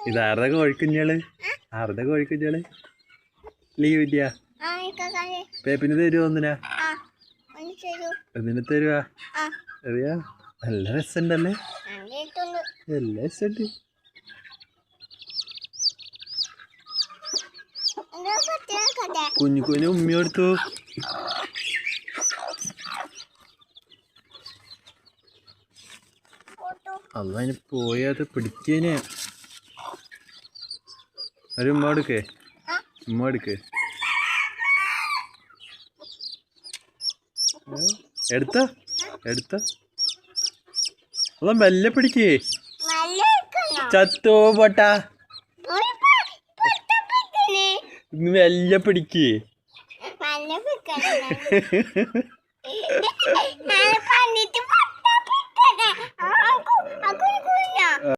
ഇതാരുടെ കോഴിക്കുഞ്ഞാള് ആരുടെ കോഴിക്കുഞ്ഞാള് ലീവ് ഇല്ല പേപ്പിന് തരുമോ ഒന്നിനെ തരുവാ അറിയാ നല്ല രസമുണ്ടല്ലേ നല്ല രസമുണ്ട് കുഞ്ഞു കുഞ്ഞു ഉമ്മി കൊടുത്തു അതിന് പോയത് പിടിക്കേനെ ഒരു ഉമ്മ എടുക്കേ ഉമ്മ എടുക്കേ എടുത്ത എടുത്ത അല്ല മെല്ലെ പിടിക്കേ ചത്തോ പോട്ടാ മെല്ലെ പിടിക്കേ